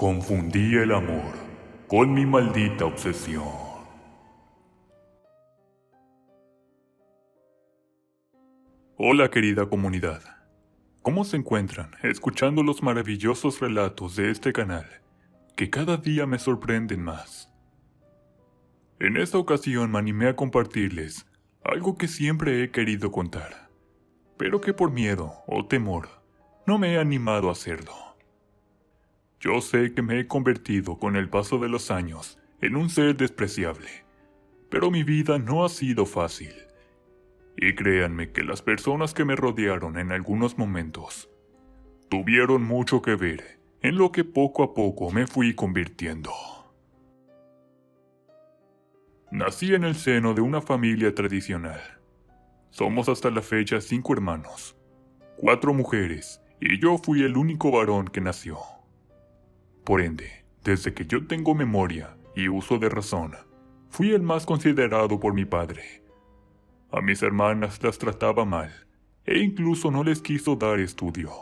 Confundí el amor con mi maldita obsesión. Hola querida comunidad, ¿cómo se encuentran escuchando los maravillosos relatos de este canal, que cada día me sorprenden más? En esta ocasión me animé a compartirles algo que siempre he querido contar, pero que por miedo o temor no me he animado a hacerlo. Yo sé que me he convertido con el paso de los años en un ser despreciable, pero mi vida no ha sido fácil. Y créanme que las personas que me rodearon en algunos momentos tuvieron mucho que ver en lo que poco a poco me fui convirtiendo. Nací en el seno de una familia tradicional. Somos hasta la fecha 5 hermanos, 4 mujeres y yo fui el único varón que nació. Por ende, desde que yo tengo memoria y uso de razón, fui el más considerado por mi padre. A mis hermanas las trataba mal, e incluso no les quiso dar estudio,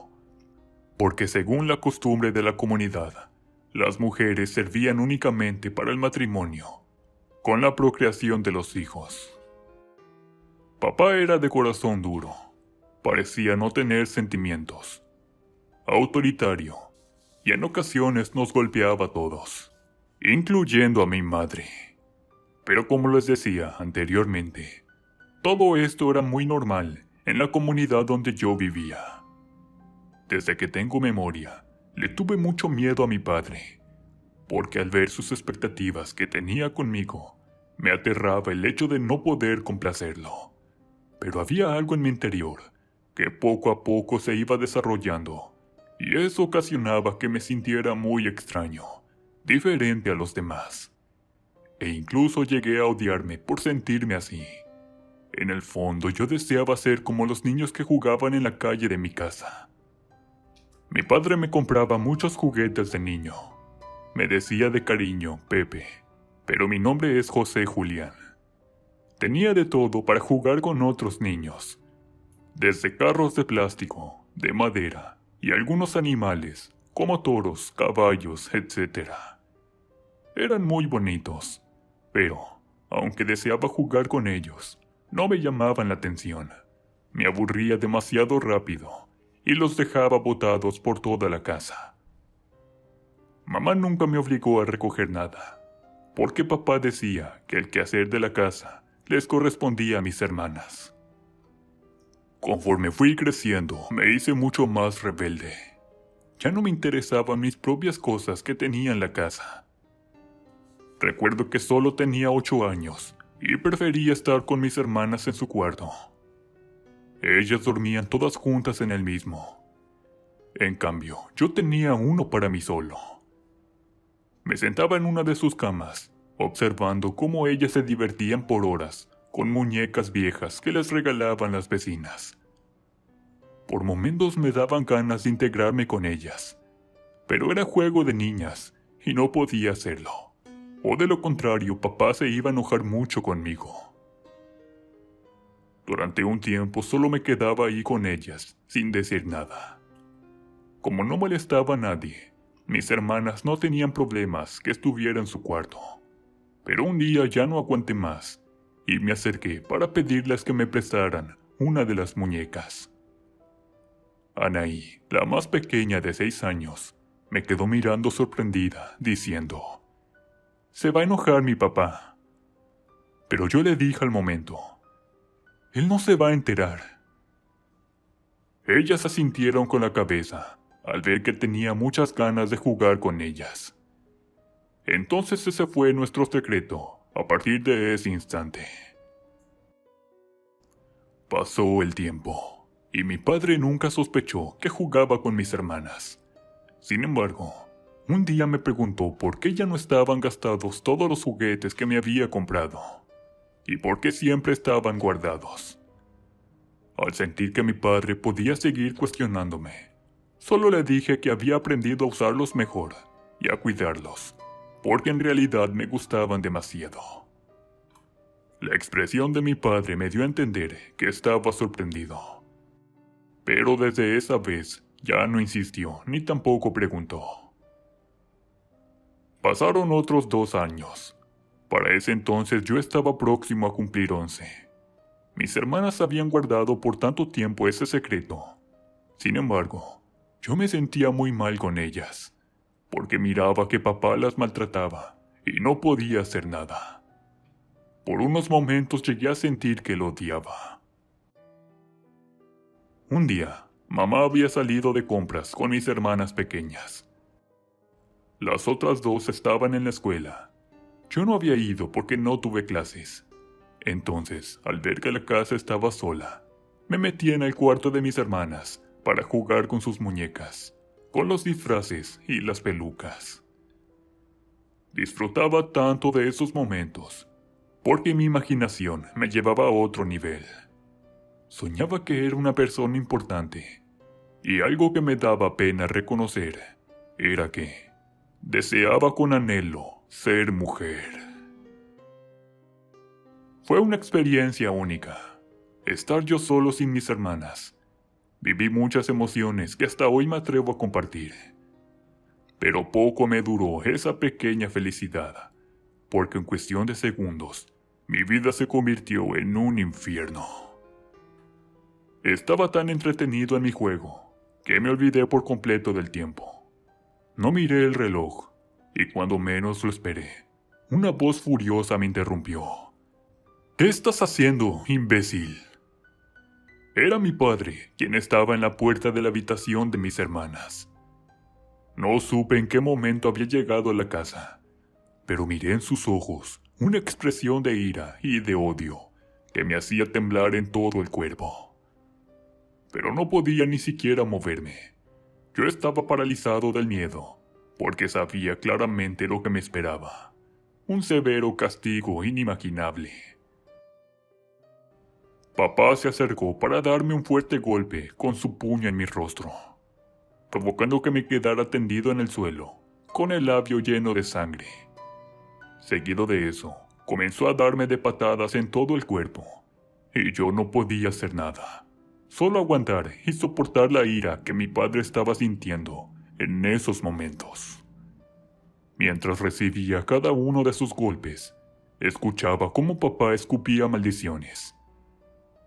porque según la costumbre de la comunidad, las mujeres servían únicamente para el matrimonio, con la procreación de los hijos. Papá era de corazón duro, parecía no tener sentimientos, autoritario, y en ocasiones nos golpeaba a todos, incluyendo a mi madre. Pero como les decía anteriormente, todo esto era muy normal en la comunidad donde yo vivía. Desde que tengo memoria, le tuve mucho miedo a mi padre, porque al ver sus expectativas que tenía conmigo, me aterraba el hecho de no poder complacerlo. Pero había algo en mi interior que poco a poco se iba desarrollando, y eso ocasionaba que me sintiera muy extraño, diferente a los demás. E incluso llegué a odiarme por sentirme así. En el fondo yo deseaba ser como los niños que jugaban en la calle de mi casa. Mi padre me compraba muchos juguetes de niño. Me decía de cariño Pepe, pero mi nombre es José Julián. Tenía de todo para jugar con otros niños, desde carros de plástico, de madera y algunos animales, como toros, caballos, etc. Eran muy bonitos, pero, aunque deseaba jugar con ellos, no me llamaban la atención. Me aburría demasiado rápido y los dejaba botados por toda la casa. Mamá nunca me obligó a recoger nada, porque papá decía que el quehacer de la casa les correspondía a mis hermanas. Conforme fui creciendo, me hice mucho más rebelde. Ya no me interesaban mis propias cosas que tenía en la casa. Recuerdo que solo tenía 8 años y prefería estar con mis hermanas en su cuarto. Ellas dormían todas juntas en el mismo. En cambio, yo tenía uno para mí solo. Me sentaba en una de sus camas, observando cómo ellas se divertían por horas con muñecas viejas que les regalaban las vecinas. Por momentos me daban ganas de integrarme con ellas, pero era juego de niñas y no podía hacerlo. O de lo contrario, papá se iba a enojar mucho conmigo. Durante un tiempo solo me quedaba ahí con ellas, sin decir nada. Como no molestaba a nadie, mis hermanas no tenían problemas que estuviera en su cuarto. Pero un día ya no aguanté más, y me acerqué para pedirles que me prestaran una de las muñecas. Anaí, la más pequeña de 6 años, me quedó mirando sorprendida, diciendo: «Se va a enojar mi papá». Pero yo le dije al momento: «Él no se va a enterar». Ellas asintieron con la cabeza, al ver que tenía muchas ganas de jugar con ellas. Entonces ese fue nuestro secreto, a partir de ese instante. Pasó el tiempo, y mi padre nunca sospechó que jugaba con mis hermanas. Sin embargo, un día me preguntó por qué ya no estaban gastados todos los juguetes que me había comprado, y por qué siempre estaban guardados. Al sentir que mi padre podía seguir cuestionándome, solo le dije que había aprendido a usarlos mejor y a cuidarlos, porque en realidad me gustaban demasiado. La expresión de mi padre me dio a entender que estaba sorprendido. Pero desde esa vez ya no insistió ni tampoco preguntó. Pasaron otros 2 años. Para ese entonces yo estaba próximo a cumplir 11. Mis hermanas habían guardado por tanto tiempo ese secreto. Sin embargo, yo me sentía muy mal con ellas, porque miraba que papá las maltrataba y no podía hacer nada. Por unos momentos llegué a sentir que lo odiaba. Un día, mamá había salido de compras con mis hermanas pequeñas. Las otras 2 estaban en la escuela. Yo no había ido porque no tuve clases. Entonces, al ver que la casa estaba sola, me metí en el cuarto de mis hermanas para jugar con sus muñecas, con los disfraces y las pelucas. Disfrutaba tanto de esos momentos, porque mi imaginación me llevaba a otro nivel. Soñaba que era una persona importante, y algo que me daba pena reconocer era que deseaba con anhelo ser mujer. Fue una experiencia única, estar yo solo sin mis hermanas. Viví muchas emociones que hasta hoy me atrevo a compartir. Pero poco me duró esa pequeña felicidad, porque en cuestión de segundos, mi vida se convirtió en un infierno. Estaba tan entretenido en mi juego, que me olvidé por completo del tiempo. No miré el reloj, y cuando menos lo esperé, una voz furiosa me interrumpió. ¿Qué estás haciendo, imbécil? Era mi padre, quien estaba en la puerta de la habitación de mis hermanas. No supe en qué momento había llegado a la casa, pero miré en sus ojos una expresión de ira y de odio que me hacía temblar en todo el cuerpo. Pero no podía ni siquiera moverme. Yo estaba paralizado del miedo, porque sabía claramente lo que me esperaba. Un severo castigo inimaginable. Papá se acercó para darme un fuerte golpe con su puño en mi rostro, provocando que me quedara tendido en el suelo, con el labio lleno de sangre. Seguido de eso, comenzó a darme de patadas en todo el cuerpo, y yo no podía hacer nada, solo aguantar y soportar la ira que mi padre estaba sintiendo en esos momentos. Mientras recibía cada uno de sus golpes, escuchaba cómo papá escupía maldiciones.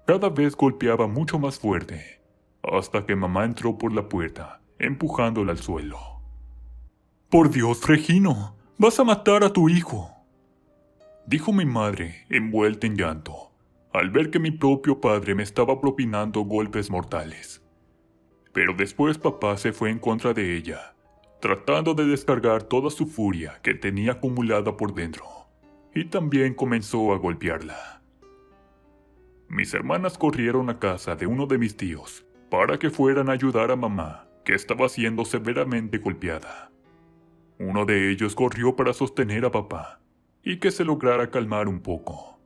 Cada vez golpeaba mucho más fuerte, hasta que mamá entró por la puerta, empujándola al suelo. «¡Por Dios, Regino! ¡Vas a matar a tu hijo!», dijo mi madre, envuelta en llanto, al ver que mi propio padre me estaba propinando golpes mortales. Pero después papá se fue en contra de ella, tratando de descargar toda su furia que tenía acumulada por dentro, y también comenzó a golpearla. Mis hermanas corrieron a casa de uno de mis tíos para que fueran a ayudar a mamá, que estaba siendo severamente golpeada. Uno de ellos corrió para sostener a papá y que se lograra calmar un poco.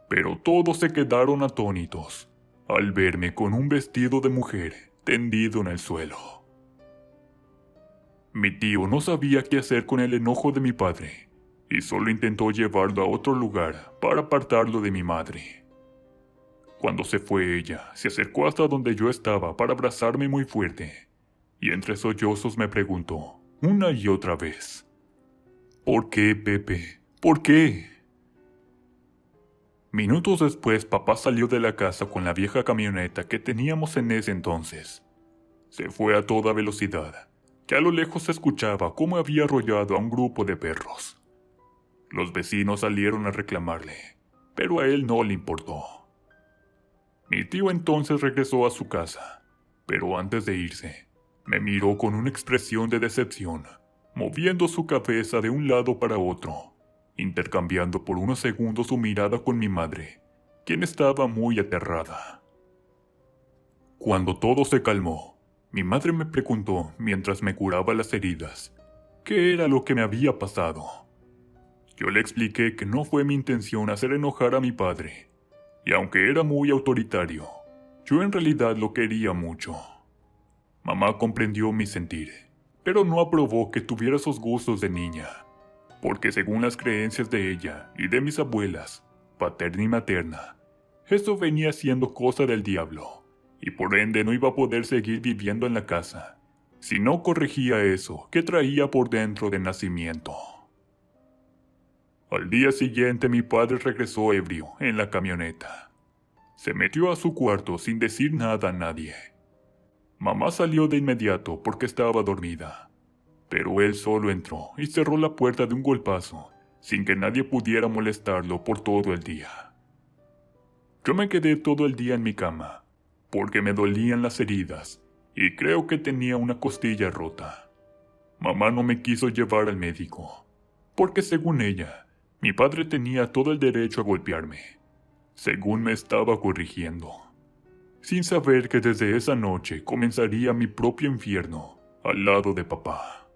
Pero todos se quedaron atónitos al verme con un vestido de mujer tendido en el suelo. Mi tío no sabía qué hacer con el enojo de mi padre y solo intentó llevarlo a otro lugar para apartarlo de mi madre. Cuando se fue ella, se acercó hasta donde yo estaba para abrazarme muy fuerte, y entre sollozos me preguntó, una y otra vez, «¿Por qué, Pepe? ¿Por qué?». Minutos después, papá salió de la casa con la vieja camioneta que teníamos en ese entonces. Se fue a toda velocidad, que a lo lejos se escuchaba cómo había arrollado a un grupo de perros. Los vecinos salieron a reclamarle, pero a él no le importó. Mi tío entonces regresó a su casa, pero antes de irse, me miró con una expresión de decepción, moviendo su cabeza de un lado para otro, intercambiando por unos segundos su mirada con mi madre, quien estaba muy aterrada. Cuando todo se calmó, mi madre me preguntó mientras me curaba las heridas, qué era lo que me había pasado. Yo le expliqué que no fue mi intención hacer enojar a mi padre, y aunque era muy autoritario, yo en realidad lo quería mucho. Mamá comprendió mi sentir, pero no aprobó que tuviera esos gustos de niña, porque según las creencias de ella y de mis abuelas, paterna y materna, eso venía siendo cosa del diablo, y por ende no iba a poder seguir viviendo en la casa, si no corregía eso que traía por dentro de nacimiento. Al día siguiente mi padre regresó ebrio en la camioneta. Se metió a su cuarto sin decir nada a nadie. Mamá salió de inmediato porque estaba dormida, pero él solo entró y cerró la puerta de un golpazo, sin que nadie pudiera molestarlo por todo el día. Yo me quedé todo el día en mi cama, porque me dolían las heridas y creo que tenía una costilla rota. Mamá no me quiso llevar al médico, porque según ella, mi padre tenía todo el derecho a golpearme, según me estaba corrigiendo, sin saber que desde esa noche comenzaría mi propio infierno al lado de papá.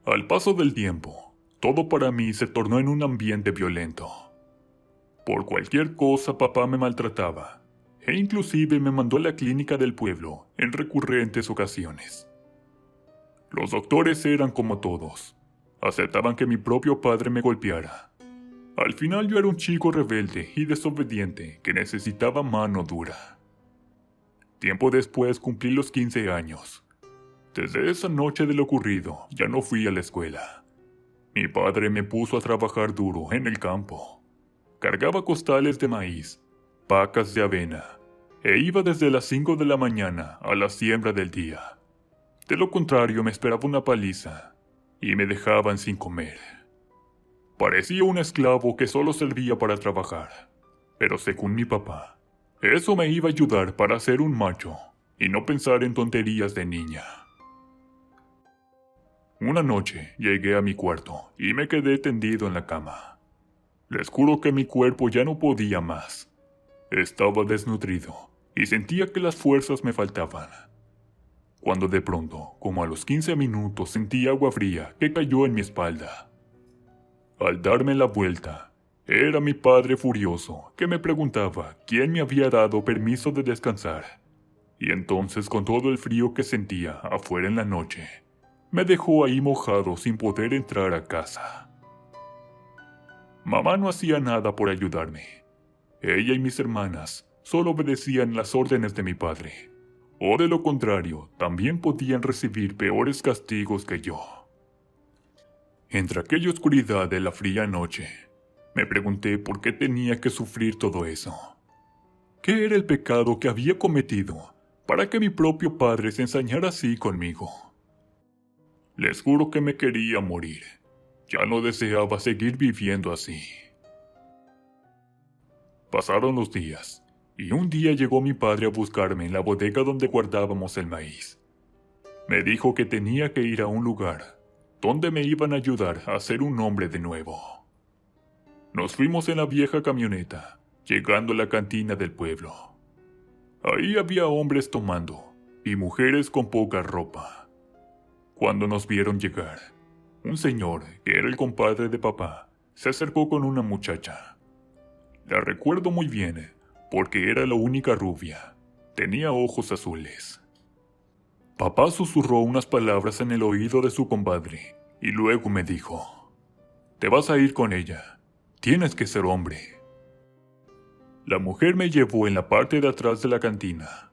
Al paso del tiempo, todo para mí se tornó en un ambiente violento. Por cualquier cosa papá me maltrataba, e inclusive me mandó a la clínica del pueblo en recurrentes ocasiones. Los doctores eran como todos, aceptaban que mi propio padre me golpeara. Al final yo era un chico rebelde y desobediente que necesitaba mano dura. Tiempo después cumplí los 15 años. Desde esa noche de lo ocurrido ya no fui a la escuela. Mi padre me puso a trabajar duro en el campo. Cargaba costales de maíz, pacas de avena, e iba desde las 5 de la mañana a la siembra del día. De lo contrario me esperaba una paliza, y me dejaban sin comer. Parecía un esclavo que solo servía para trabajar, pero según mi papá, eso me iba a ayudar para ser un macho y no pensar en tonterías de niña. Una noche llegué a mi cuarto y me quedé tendido en la cama. Les juro que mi cuerpo ya no podía más. Estaba desnutrido y sentía que las fuerzas me faltaban. Cuando de pronto, como a los 15 minutos, sentí agua fría que cayó en mi espalda. Al darme la vuelta, era mi padre furioso que me preguntaba quién me había dado permiso de descansar. Y entonces, con todo el frío que sentía afuera en la noche, me dejó ahí mojado sin poder entrar a casa. Mamá no hacía nada por ayudarme. Ella y mis hermanas solo obedecían las órdenes de mi padre, o de lo contrario, también podían recibir peores castigos que yo. Entre aquella oscuridad de la fría noche, me pregunté por qué tenía que sufrir todo eso. ¿Qué era el pecado que había cometido para que mi propio padre se ensañara así conmigo? Les juro que me quería morir. Ya no deseaba seguir viviendo así. Pasaron los días, y un día llegó mi padre a buscarme en la bodega donde guardábamos el maíz. Me dijo que tenía que ir a un lugar donde me iban a ayudar a ser un hombre de nuevo. Nos fuimos en la vieja camioneta, llegando a la cantina del pueblo. Ahí había hombres tomando y mujeres con poca ropa. Cuando nos vieron llegar, un señor, que era el compadre de papá, se acercó con una muchacha. La recuerdo muy bien, porque era la única rubia. Tenía ojos azules. Papá susurró unas palabras en el oído de su compadre, y luego me dijo: «Te vas a ir con ella. Tienes que ser hombre». La mujer me llevó en la parte de atrás de la cantina.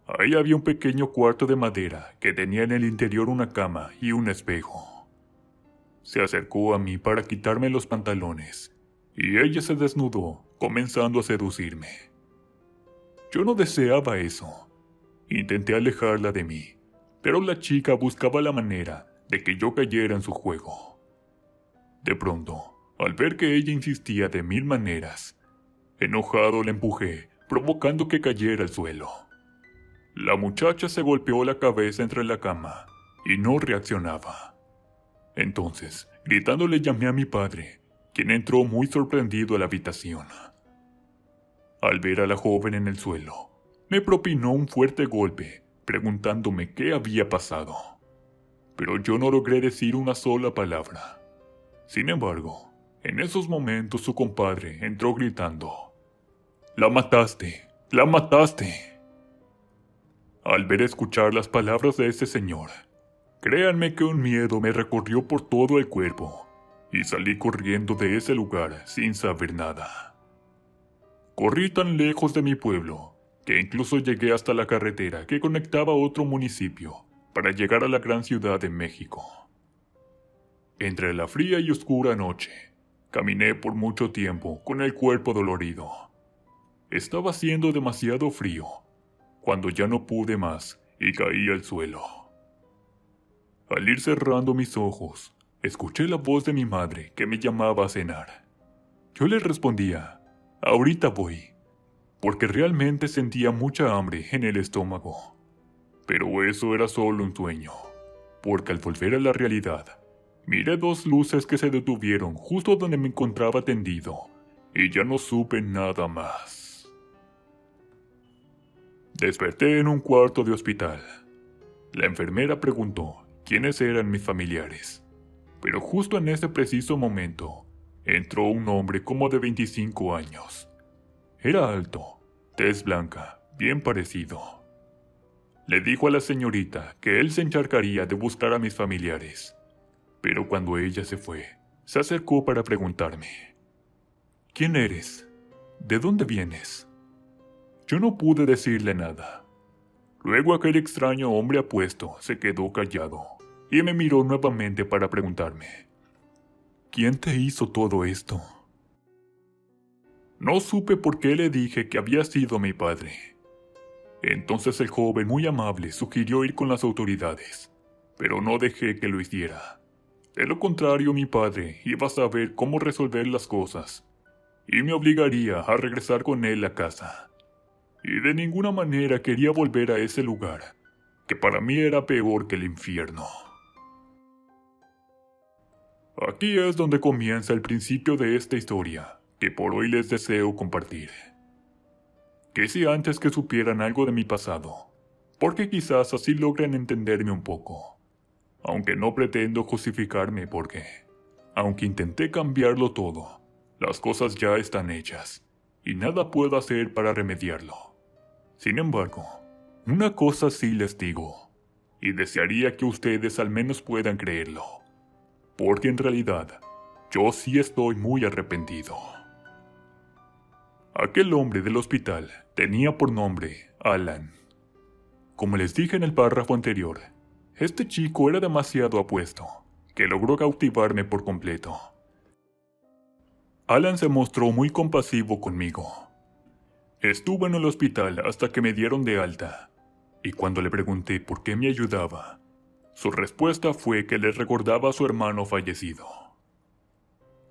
Ahí había un pequeño cuarto de madera que tenía en el interior una cama y un espejo. Se acercó a mí para quitarme los pantalones, y ella se desnudó, comenzando a seducirme. Yo no deseaba eso. Intenté alejarla de mí, pero la chica buscaba la manera de que yo cayera en su juego. De pronto, al ver que ella insistía de 1000 maneras, enojado la empujé, provocando que cayera al suelo. La muchacha se golpeó la cabeza entre la cama y no reaccionaba. Entonces, gritando, le llamé a mi padre, quien entró muy sorprendido a la habitación. Al ver a la joven en el suelo, me propinó un fuerte golpe, preguntándome qué había pasado. Pero yo no logré decir una sola palabra. Sin embargo, en esos momentos su compadre entró gritando: «¡La mataste! ¡La mataste!». Al escuchar las palabras de ese señor, créanme que un miedo me recorrió por todo el cuerpo, y salí corriendo de ese lugar sin saber nada. Corrí tan lejos de mi pueblo, que incluso llegué hasta la carretera que conectaba a otro municipio para llegar a la gran ciudad de México. Entre la fría y oscura noche, caminé por mucho tiempo con el cuerpo dolorido. Estaba haciendo demasiado frío, cuando ya no pude más y caí al suelo. Al ir cerrando mis ojos, escuché la voz de mi madre que me llamaba a cenar. Yo le respondía, ahorita voy, porque realmente sentía mucha hambre en el estómago. Pero eso era solo un sueño, porque al volver a la realidad, miré dos luces que se detuvieron justo donde me encontraba tendido, y ya no supe nada más. Desperté en un cuarto de hospital. La enfermera preguntó quiénes eran mis familiares, pero justo en ese preciso momento, entró un hombre como de 25 años. Era alto, tez blanca, bien parecido. Le dijo a la señorita que él se encargaría de buscar a mis familiares, pero cuando ella se fue, se acercó para preguntarme, ¿quién eres? ¿De dónde vienes? Yo no pude decirle nada. Luego aquel extraño hombre apuesto se quedó callado y me miró nuevamente para preguntarme, ¿quién te hizo todo esto? No supe por qué le dije que había sido mi padre. Entonces el joven muy amable sugirió ir con las autoridades, pero no dejé que lo hiciera. De lo contrario, mi padre iba a saber cómo resolver las cosas, y me obligaría a regresar con él a casa. Y de ninguna manera quería volver a ese lugar, que para mí era peor que el infierno. Aquí es donde comienza el principio de esta historia, que por hoy les deseo compartir. Quise antes que supieran algo de mi pasado, porque quizás así logren entenderme un poco. Aunque no pretendo justificarme porque, aunque intenté cambiarlo todo, las cosas ya están hechas, y nada puedo hacer para remediarlo. Sin embargo, una cosa sí les digo, y desearía que ustedes al menos puedan creerlo, porque en realidad, yo sí estoy muy arrepentido. Aquel hombre del hospital tenía por nombre Alan. Como les dije en el párrafo anterior, este chico era demasiado apuesto, que logró cautivarme por completo. Alan se mostró muy compasivo conmigo. Estuve en el hospital hasta que me dieron de alta, y cuando le pregunté por qué me ayudaba, su respuesta fue que le recordaba a su hermano fallecido.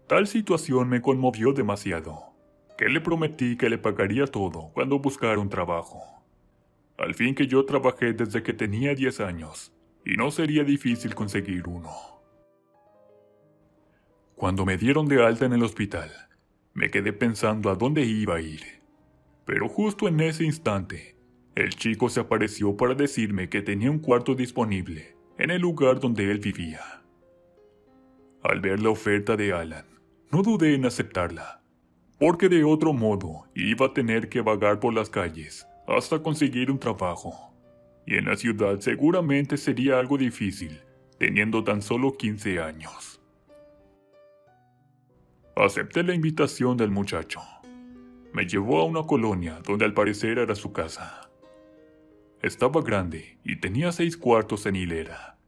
Tal situación me conmovió demasiado, que le prometí que le pagaría todo cuando buscara un trabajo. Al fin que yo trabajé desde que tenía 10 años, y no sería difícil conseguir uno. Cuando me dieron de alta en el hospital, me quedé pensando a dónde iba a ir. Pero justo en ese instante, el chico se apareció para decirme que tenía un cuarto disponible en el lugar donde él vivía. Al ver la oferta de Alan, no dudé en aceptarla, porque de otro modo iba a tener que vagar por las calles hasta conseguir un trabajo. Y en la ciudad seguramente sería algo difícil, teniendo tan solo 15 años. Acepté la invitación del muchacho. Me llevó a una colonia donde al parecer era su casa. Estaba grande y tenía 6 cuartos en hilera.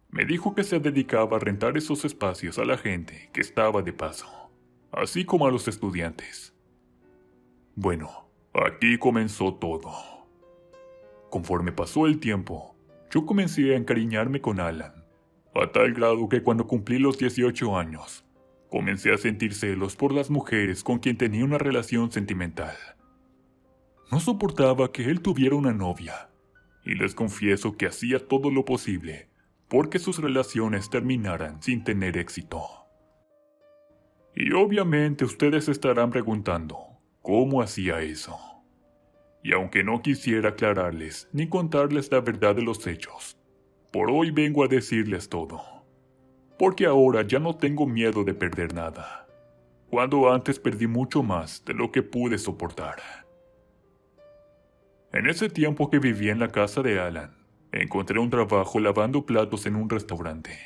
Me dijo que se dedicaba a rentar esos espacios a la gente que estaba de paso, así como a los estudiantes. Bueno, aquí comenzó todo. Conforme pasó el tiempo, yo comencé a encariñarme con Alan, a tal grado que cuando cumplí los 18 años, comencé a sentir celos por las mujeres con quien tenía una relación sentimental. No soportaba que él tuviera una novia, y les confieso que hacía todo lo posible porque sus relaciones terminaran sin tener éxito. Y obviamente ustedes estarán preguntando, ¿cómo hacía eso? Y aunque no quisiera aclararles ni contarles la verdad de los hechos, por hoy vengo a decirles todo. Porque ahora ya no tengo miedo de perder nada, cuando antes perdí mucho más de lo que pude soportar. En ese tiempo que vivía en la casa de Alan, encontré un trabajo lavando platos en un restaurante.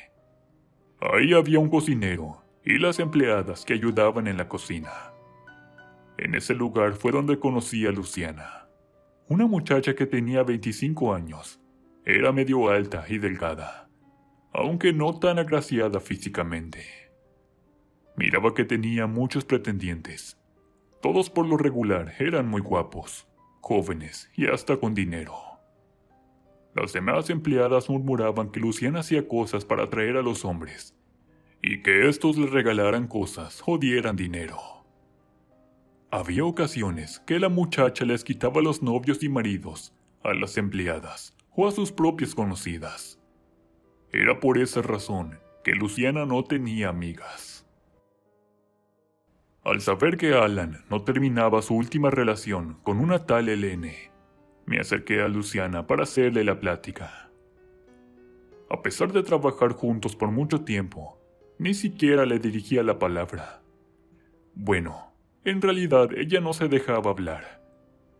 Ahí había un cocinero y las empleadas que ayudaban en la cocina. En ese lugar fue donde conocí a Luciana, una muchacha que tenía 25 años. Era medio alta y delgada. aunque no tan agraciada físicamente. Miraba que tenía muchos pretendientes. Todos por lo regular eran muy guapos, jóvenes y hasta con dinero. Las demás empleadas murmuraban que Luciana hacía cosas para atraer a los hombres, y que estos le regalaran cosas o dieran dinero. Había ocasiones que la muchacha les quitaba los novios y maridos a las empleadas o a sus propias conocidas. Era por esa razón que Luciana no tenía amigas. Al saber que Alan no terminaba su última relación con una tal Helene, me acerqué a Luciana para hacerle la plática. A pesar de trabajar juntos por mucho tiempo, ni siquiera le dirigía la palabra. Bueno, en realidad ella no se dejaba hablar.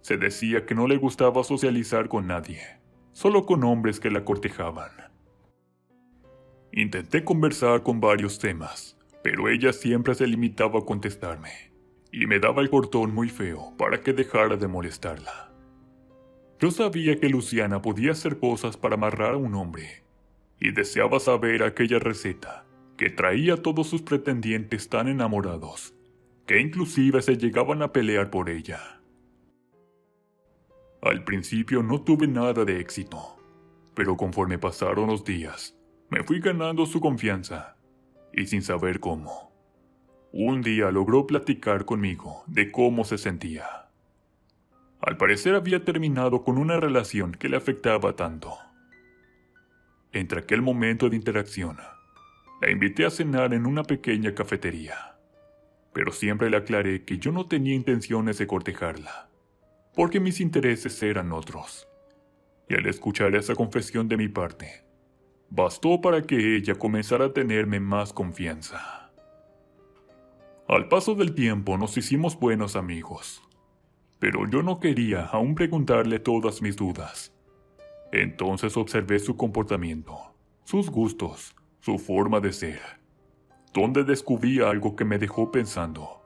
Se decía que no le gustaba socializar con nadie, solo con hombres que la cortejaban. Intenté conversar con varios temas, pero ella siempre se limitaba a contestarme, y me daba el cortón muy feo para que dejara de molestarla. Yo sabía que Luciana podía hacer cosas para amarrar a un hombre, y deseaba saber aquella receta que traía a todos sus pretendientes tan enamorados, que inclusive se llegaban a pelear por ella. Al principio no tuve nada de éxito, pero conforme pasaron los días, me fui ganando su confianza, y sin saber cómo. Un día logró platicar conmigo de cómo se sentía. Al parecer había terminado con una relación que le afectaba tanto. Entre aquel momento de interacción, la invité a cenar en una pequeña cafetería, pero siempre le aclaré que yo no tenía intenciones de cortejarla, porque mis intereses eran otros. Y al escuchar esa confesión de mi parte, bastó para que ella comenzara a tenerme más confianza. Al paso del tiempo nos hicimos buenos amigos, pero yo no quería aún preguntarle todas mis dudas. Entonces observé su comportamiento, sus gustos, su forma de ser, donde descubrí algo que me dejó pensando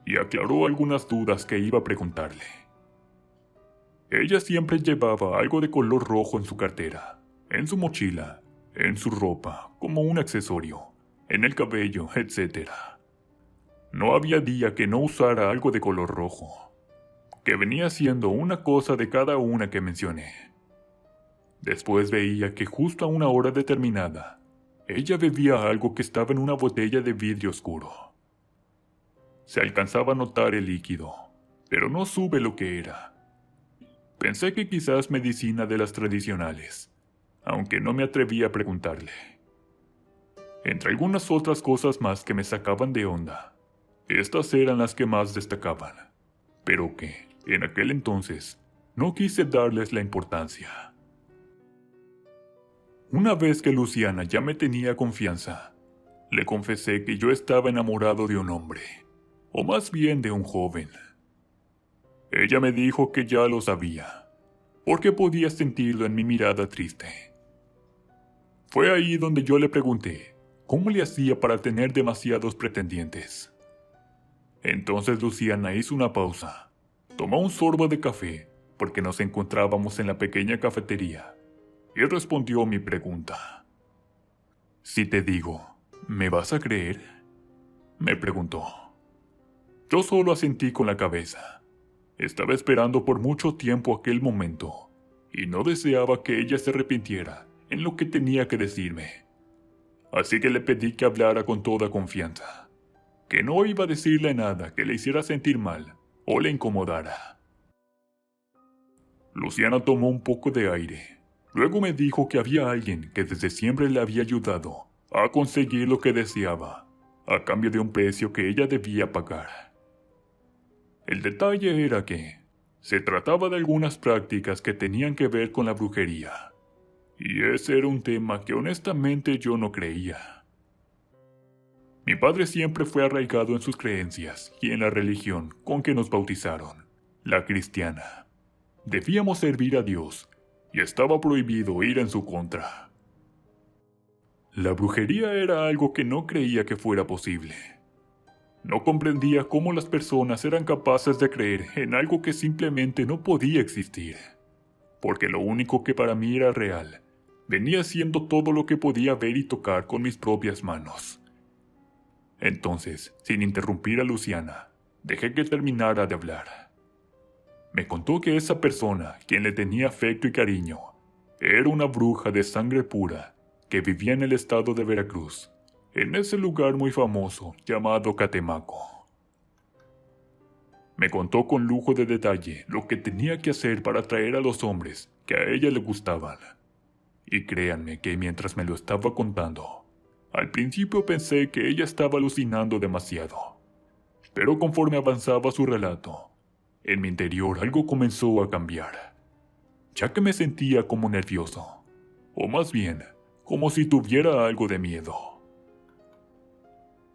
y aclaró algunas dudas que iba a preguntarle. Ella siempre llevaba algo de color rojo en su cartera, en su mochila, en su ropa, como un accesorio, en el cabello, etc. No había día que no usara algo de color rojo, que venía siendo una cosa de cada una que mencioné. Después veía que justo a una hora determinada, ella bebía algo que estaba en una botella de vidrio oscuro. Se alcanzaba a notar el líquido, pero no supe lo que era. Pensé que quizás medicina de las tradicionales, aunque no me atreví a preguntarle. Entre algunas otras cosas más que me sacaban de onda, estas eran las que más destacaban, pero que, en aquel entonces, no quise darles la importancia. Una vez que Luciana ya me tenía confianza, le confesé que yo estaba enamorado de un hombre, o más bien de un joven. Ella me dijo que ya lo sabía, porque podía sentirlo en mi mirada triste. Fue ahí donde yo le pregunté cómo le hacía para tener demasiados pretendientes. Entonces Luciana hizo una pausa, tomó un sorbo de café, porque nos encontrábamos en la pequeña cafetería, y respondió mi pregunta. «Si te digo, ¿me vas a creer?», me preguntó. Yo solo asentí con la cabeza. Estaba esperando por mucho tiempo aquel momento, y no deseaba que ella se arrepintiera en lo que tenía que decirme. Así que le pedí que hablara con toda confianza, que no iba a decirle nada que le hiciera sentir mal o le incomodara. Luciana tomó un poco de aire. Luego me dijo que había alguien que desde siempre le había ayudado a conseguir lo que deseaba, a cambio de un precio que ella debía pagar. El detalle era que se trataba de algunas prácticas que tenían que ver con la brujería, y ese era un tema que honestamente yo no creía. Mi padre siempre fue arraigado en sus creencias y en la religión con que nos bautizaron, la cristiana. Debíamos servir a Dios y estaba prohibido ir en su contra. La brujería era algo que no creía que fuera posible. No comprendía cómo las personas eran capaces de creer en algo que simplemente no podía existir, porque lo único que para mí era real venía haciendo todo lo que podía ver y tocar con mis propias manos. Entonces, sin interrumpir a Luciana, dejé que terminara de hablar. Me contó que esa persona, quien le tenía afecto y cariño, era una bruja de sangre pura que vivía en el estado de Veracruz, en ese lugar muy famoso llamado Catemaco. Me contó con lujo de detalle lo que tenía que hacer para atraer a los hombres que a ella le gustaban. Y créanme que mientras me lo estaba contando, al principio pensé que ella estaba alucinando demasiado. Pero conforme avanzaba su relato, en mi interior algo comenzó a cambiar, ya que me sentía como nervioso, o más bien, como si tuviera algo de miedo.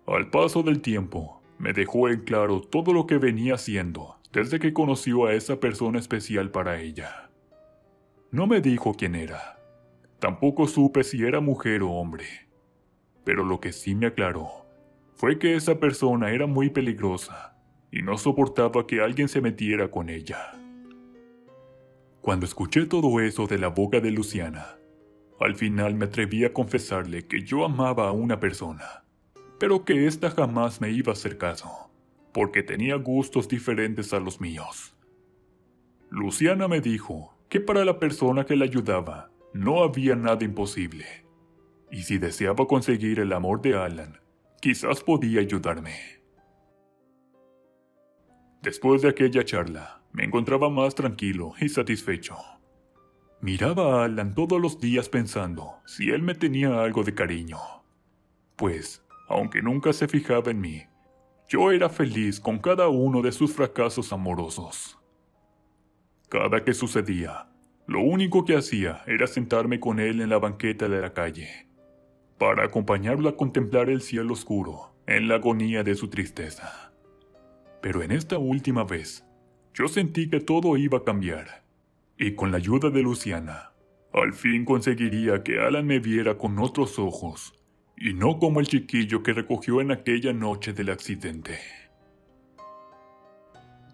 Al paso del tiempo, me dejó en claro todo lo que venía haciendo desde que conoció a esa persona especial para ella. No me dijo quién era, tampoco supe si era mujer o hombre, pero lo que sí me aclaró fue que esa persona era muy peligrosa y no soportaba que alguien se metiera con ella. Cuando escuché todo eso de la boca de Luciana, al final me atreví a confesarle que yo amaba a una persona, pero que ésta jamás me iba a hacer caso, porque tenía gustos diferentes a los míos. Luciana me dijo que para la persona que la ayudaba no había nada imposible, y si deseaba conseguir el amor de Alan, quizás podía ayudarme. Después de aquella charla, me encontraba más tranquilo y satisfecho. Miraba a Alan todos los días pensando si él me tenía algo de cariño. Pues, aunque nunca se fijaba en mí, yo era feliz con cada uno de sus fracasos amorosos. Cada que sucedía, lo único que hacía era sentarme con él en la banqueta de la calle, para acompañarlo a contemplar el cielo oscuro en la agonía de su tristeza. Pero en esta última vez, yo sentí que todo iba a cambiar, y con la ayuda de Luciana, al fin conseguiría que Alan me viera con otros ojos, y no como el chiquillo que recogió en aquella noche del accidente.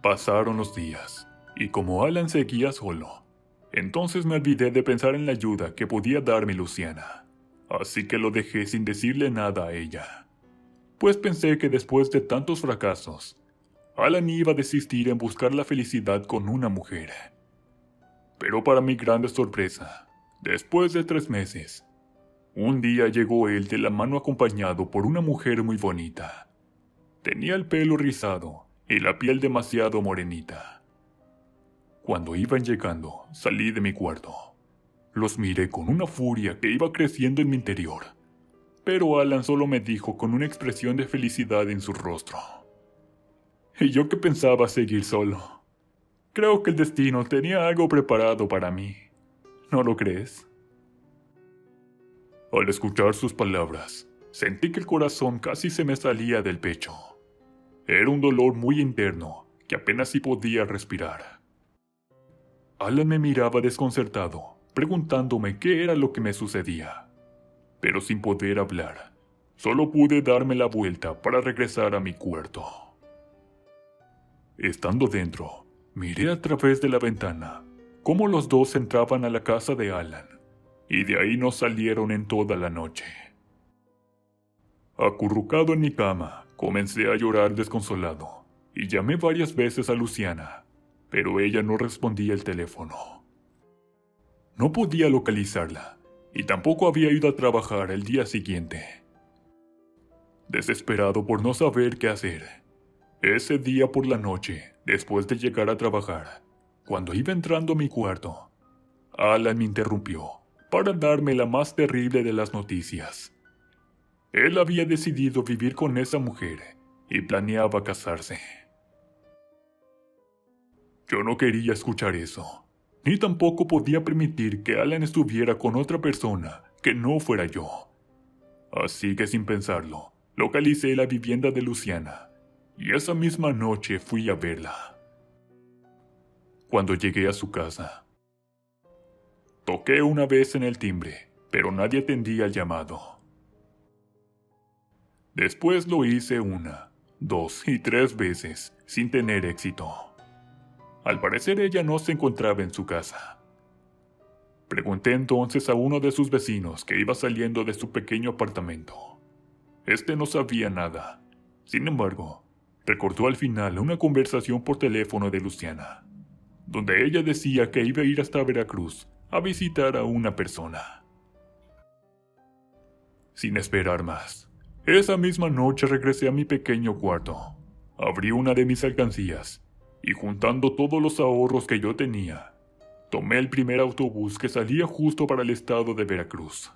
Pasaron los días, y como Alan seguía solo, entonces me olvidé de pensar en la ayuda que podía darme Luciana, así que lo dejé sin decirle nada a ella, pues pensé que después de tantos fracasos, Alan iba a desistir en buscar la felicidad con una mujer. Pero para mi grande sorpresa, después de 3 meses, un día llegó él de la mano acompañado por una mujer muy bonita. Tenía el pelo rizado y la piel demasiado morenita. Cuando iban llegando, salí de mi cuarto. Los miré con una furia que iba creciendo en mi interior, pero Alan solo me dijo con una expresión de felicidad en su rostro. Y yo que pensaba seguir solo. Creo que el destino tenía algo preparado para mí. ¿No lo crees? Al escuchar sus palabras, sentí que el corazón casi se me salía del pecho. Era un dolor muy interno que apenas si podía respirar. Alan me miraba desconcertado, preguntándome qué era lo que me sucedía. Pero sin poder hablar, solo pude darme la vuelta para regresar a mi cuarto. Estando dentro, miré a través de la ventana cómo los dos entraban a la casa de Alan, y de ahí no salieron en toda la noche. Acurrucado en mi cama, comencé a llorar desconsolado, y llamé varias veces a Luciana, pero ella no respondía el teléfono. No podía localizarla, y tampoco había ido a trabajar el día siguiente. Desesperado por no saber qué hacer, ese día por la noche, después de llegar a trabajar, cuando iba entrando a mi cuarto, Alan me interrumpió para darme la más terrible de las noticias. Él había decidido vivir con esa mujer y planeaba casarse. Yo no quería escuchar eso, ni tampoco podía permitir que Alan estuviera con otra persona que no fuera yo. Así que sin pensarlo, localicé la vivienda de Luciana, y esa misma noche fui a verla. Cuando llegué a su casa, toqué una vez en el timbre, pero nadie atendía el llamado. Después lo hice 1, 2 y 3 veces, sin tener éxito. Al parecer ella no se encontraba en su casa. Pregunté entonces a uno de sus vecinos que iba saliendo de su pequeño apartamento. Este no sabía nada. Sin embargo, recordó al final una conversación por teléfono de Luciana, donde ella decía que iba a ir hasta Veracruz a visitar a una persona. Sin esperar más, esa misma noche regresé a mi pequeño cuarto, abrí una de mis alcancías y juntando todos los ahorros que yo tenía, tomé el primer autobús que salía justo para el estado de Veracruz.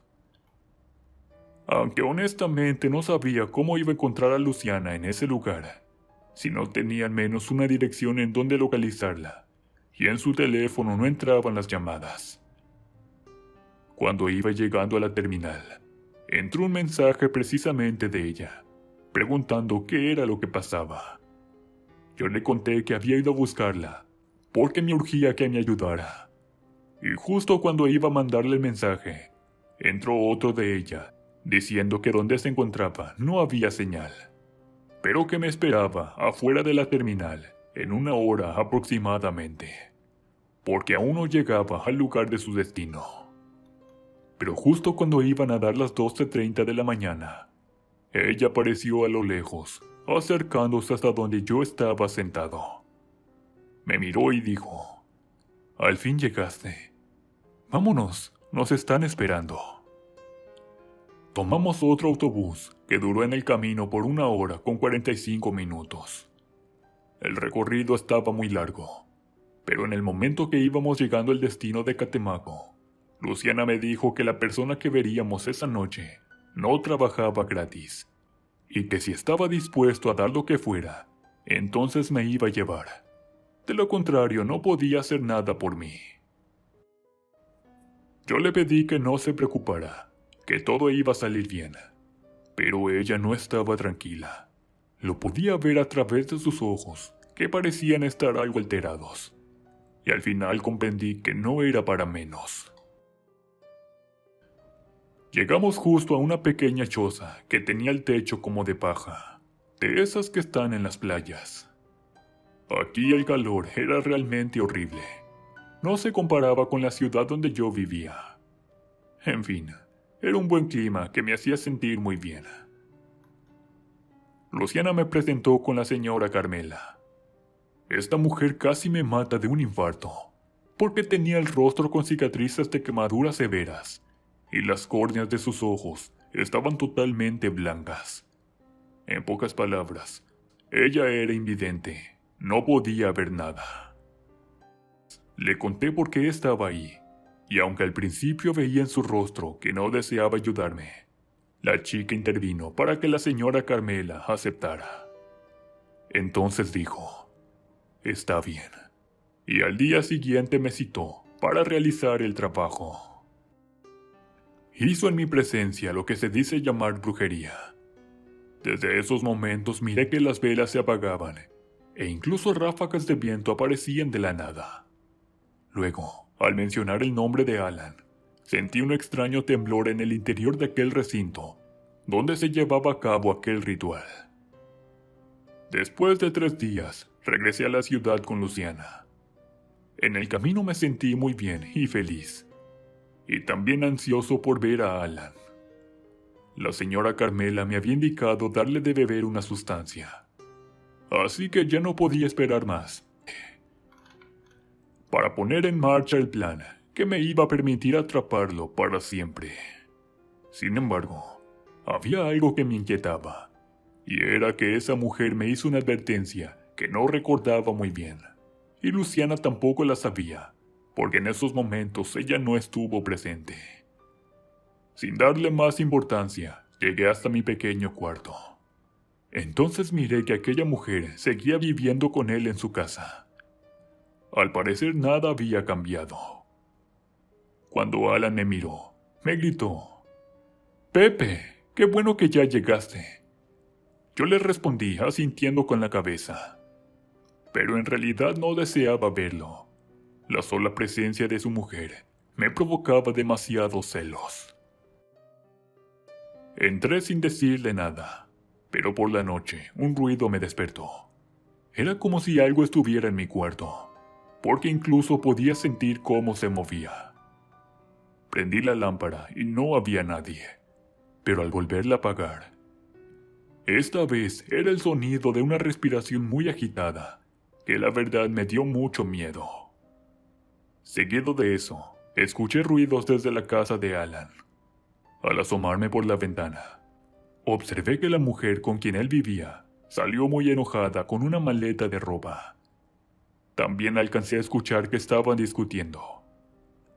Aunque honestamente no sabía cómo iba a encontrar a Luciana en ese lugar, si no tenía al menos una dirección en donde localizarla, y en su teléfono no entraban las llamadas. Cuando iba llegando a la terminal, entró un mensaje precisamente de ella, preguntando qué era lo que pasaba. Yo le conté que había ido a buscarla, porque me urgía que me ayudara. Y justo cuando iba a mandarle el mensaje, entró otro de ella, diciendo que donde se encontraba no había señal, pero que me esperaba afuera de la terminal en 1 hora aproximadamente, porque aún no llegaba al lugar de su destino. Pero justo cuando iban a dar las 12:30 de la mañana, ella apareció a lo lejos, acercándose hasta donde yo estaba sentado. Me miró y dijo: «Al fin llegaste. Vámonos, nos están esperando». Tomamos otro autobús que duró en el camino por 1 hora con 45 minutos. El recorrido estaba muy largo, pero en el momento que íbamos llegando al destino de Catemaco, Luciana me dijo que la persona que veríamos esa noche no trabajaba gratis, y que si estaba dispuesto a dar lo que fuera, entonces me iba a llevar. De lo contrario, no podía hacer nada por mí. Yo le pedí que no se preocupara, que todo iba a salir bien, pero ella no estaba tranquila. Lo podía ver a través de sus ojos, que parecían estar algo alterados, y al final comprendí que no era para menos. Llegamos justo a una pequeña choza que tenía el techo como de paja, de esas que están en las playas. Aquí el calor era realmente horrible. No se comparaba con la ciudad donde yo vivía. En fin, era un buen clima que me hacía sentir muy bien. Luciana me presentó con la señora Carmela. Esta mujer casi me mata de un infarto, porque tenía el rostro con cicatrices de quemaduras severas, y las córneas de sus ojos estaban totalmente blancas. En pocas palabras, ella era invidente, no podía ver nada. Le conté por qué estaba ahí, y aunque al principio veía en su rostro que no deseaba ayudarme, la chica intervino para que la señora Carmela aceptara. Entonces dijo: «Está bien», y al día siguiente me citó para realizar el trabajo. Hizo en mi presencia lo que se dice llamar brujería. Desde esos momentos miré que las velas se apagaban, e incluso ráfagas de viento aparecían de la nada. Luego, al mencionar el nombre de Alan, sentí un extraño temblor en el interior de aquel recinto, donde se llevaba a cabo aquel ritual. Después de 3 días, regresé a la ciudad con Luciana. En el camino me sentí muy bien y feliz, y también ansioso por ver a Alan. La señora Carmela me había indicado darle de beber una sustancia, así que ya no podía esperar más para poner en marcha el plan que me iba a permitir atraparlo para siempre. Sin embargo, había algo que me inquietaba, y era que esa mujer me hizo una advertencia que no recordaba muy bien, y Luciana tampoco la sabía, porque en esos momentos ella no estuvo presente. Sin darle más importancia, llegué hasta mi pequeño cuarto. Entonces miré que aquella mujer seguía viviendo con él en su casa. Al parecer nada había cambiado. Cuando Alan me miró, me gritó: «Pepe, qué bueno que ya llegaste». Yo le respondí asintiendo con la cabeza, pero en realidad no deseaba verlo. La sola presencia de su mujer me provocaba demasiados celos. Entré sin decirle nada, pero por la noche un ruido me despertó. Era como si algo estuviera en mi cuarto, porque incluso podía sentir cómo se movía. Prendí la lámpara y no había nadie, pero al volverla a apagar, esta vez era el sonido de una respiración muy agitada, que la verdad me dio mucho miedo. Seguido de eso, escuché ruidos desde la casa de Alan. Al asomarme por la ventana, observé que la mujer con quien él vivía salió muy enojada con una maleta de ropa. También alcancé a escuchar que estaban discutiendo.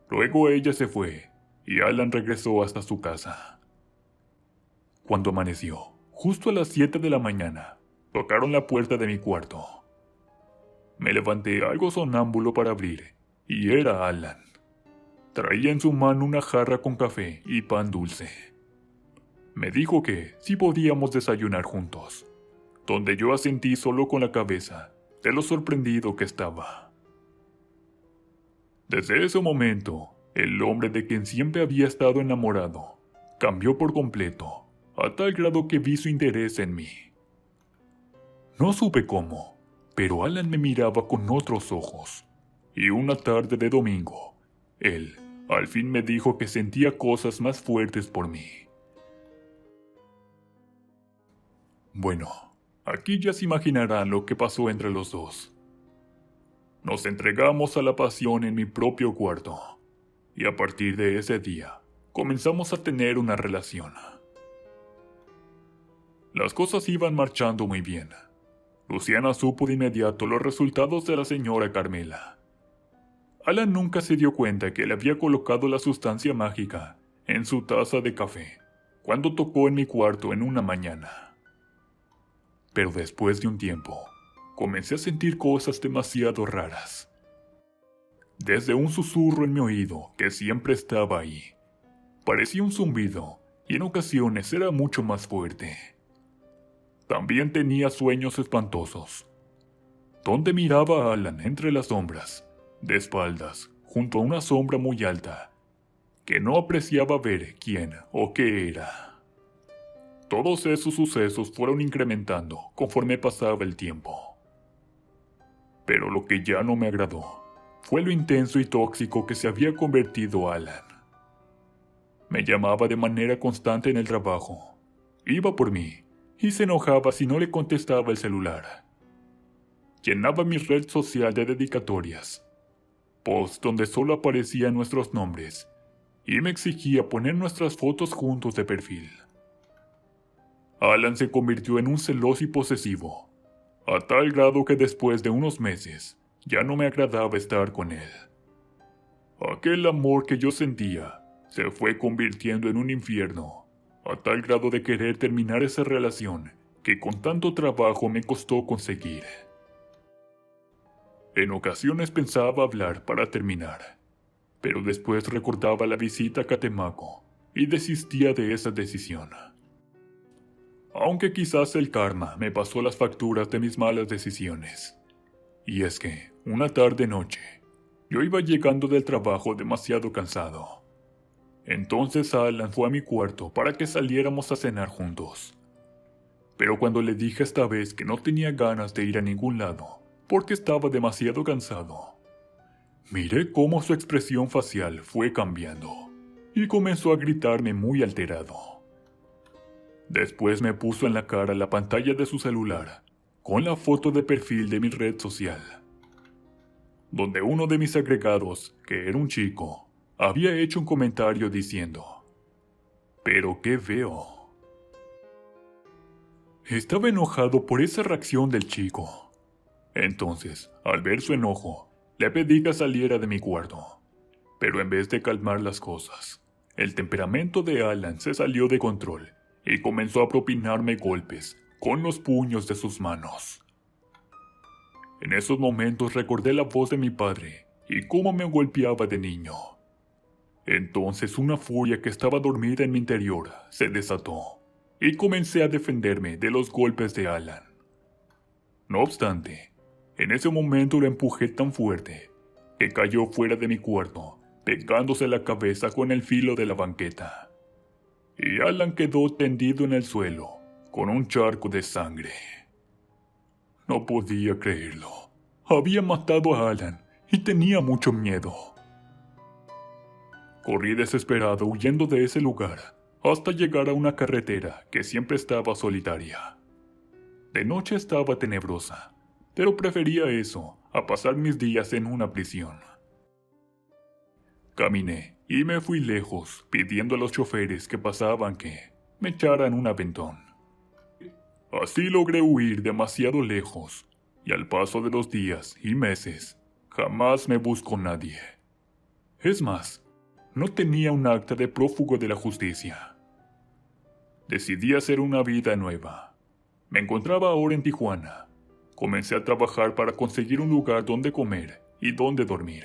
Luego ella se fue y Alan regresó hasta su casa. Cuando amaneció, justo a las 7 de la mañana, tocaron la puerta de mi cuarto. Me levanté algo sonámbulo para abrir, y era Alan. Traía en su mano una jarra con café y pan dulce. Me dijo que sí podíamos desayunar juntos, donde yo asentí solo con la cabeza, de lo sorprendido que estaba. Desde ese momento, el hombre de quien siempre había estado enamorado cambió por completo, a tal grado que vi su interés en mí. No supe cómo, pero Alan me miraba con otros ojos, y una tarde de domingo, él al fin me dijo que sentía cosas más fuertes por mí. Bueno, aquí ya se imaginarán lo que pasó entre los dos. Nos entregamos a la pasión en mi propio cuarto, y a partir de ese día, comenzamos a tener una relación. Las cosas iban marchando muy bien. Luciana supo de inmediato los resultados de la señora Carmela. Alan nunca se dio cuenta que le había colocado la sustancia mágica en su taza de café cuando tocó en mi cuarto en una mañana. Pero después de un tiempo, comencé a sentir cosas demasiado raras. Desde un susurro en mi oído que siempre estaba ahí. Parecía un zumbido y en ocasiones era mucho más fuerte. También tenía sueños espantosos, donde miraba a Alan entre las sombras, de espaldas, junto a una sombra muy alta, que no apreciaba ver quién o qué era. Todos esos sucesos fueron incrementando conforme pasaba el tiempo. Pero lo que ya no me agradó fue lo intenso y tóxico que se había convertido Alan. Me llamaba de manera constante en el trabajo, iba por mí, y se enojaba si no le contestaba el celular. Llenaba mi red social de dedicatorias, posts donde solo aparecían nuestros nombres, y me exigía poner nuestras fotos juntos de perfil. Alan se convirtió en un celoso y posesivo, a tal grado que después de unos meses ya no me agradaba estar con él. Aquel amor que yo sentía se fue convirtiendo en un infierno, a tal grado de querer terminar esa relación que con tanto trabajo me costó conseguir. En ocasiones pensaba hablar para terminar, pero después recordaba la visita a Catemaco y desistía de esa decisión. Aunque quizás el karma me pasó las facturas de mis malas decisiones. Y es que, una tarde-noche, yo iba llegando del trabajo demasiado cansado. Entonces Alan fue a mi cuarto para que saliéramos a cenar juntos. Pero cuando le dije esta vez que no tenía ganas de ir a ningún lado, porque estaba demasiado cansado, miré cómo su expresión facial fue cambiando, y comenzó a gritarme muy alterado. Después me puso en la cara la pantalla de su celular, con la foto de perfil de mi red social, donde uno de mis agregados, que era un chico, había hecho un comentario diciendo: «¿Pero qué veo?». Estaba enojado por esa reacción del chico. Entonces, al ver su enojo, le pedí que saliera de mi cuarto. Pero en vez de calmar las cosas, el temperamento de Alan se salió de control y comenzó a propinarme golpes con los puños de sus manos. En esos momentos recordé la voz de mi padre y cómo me golpeaba de niño. Entonces una furia que estaba dormida en mi interior se desató y comencé a defenderme de los golpes de Alan. No obstante, en ese momento lo empujé tan fuerte que cayó fuera de mi cuarto, pegándose la cabeza con el filo de la banqueta. Y Alan quedó tendido en el suelo, con un charco de sangre. No podía creerlo. Había matado a Alan y tenía mucho miedo. Corrí desesperado huyendo de ese lugar hasta llegar a una carretera que siempre estaba solitaria. De noche estaba tenebrosa, pero prefería eso a pasar mis días en una prisión. Caminé y me fui lejos, pidiendo a los choferes que pasaban que me echaran un aventón. Así logré huir demasiado lejos, y al paso de los días y meses, jamás me buscó nadie. Es más, no tenía un acta de prófugo de la justicia. Decidí hacer una vida nueva. Me encontraba ahora en Tijuana. Comencé a trabajar para conseguir un lugar donde comer y donde dormir.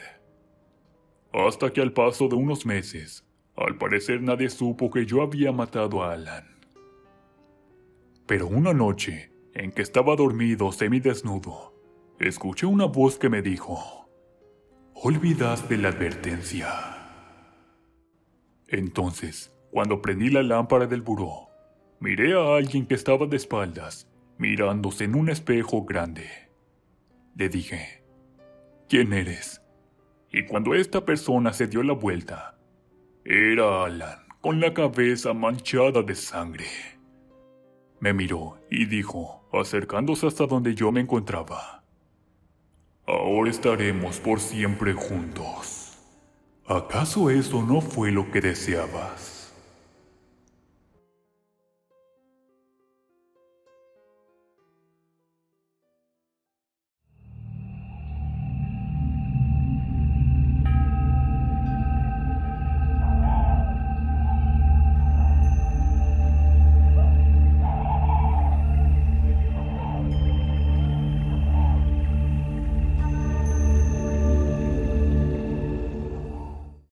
Hasta que al paso de unos meses, al parecer nadie supo que yo había matado a Alan. Pero una noche, en que estaba dormido semidesnudo, escuché una voz que me dijo: «Olvidaste la advertencia». Entonces, cuando prendí la lámpara del buró, miré a alguien que estaba de espaldas, mirándose en un espejo grande. Le dije: «¿Quién eres?». Y cuando esta persona se dio la vuelta, era Alan, con la cabeza manchada de sangre. Me miró y dijo, acercándose hasta donde yo me encontraba: «Ahora estaremos por siempre juntos. ¿Acaso eso no fue lo que deseabas?».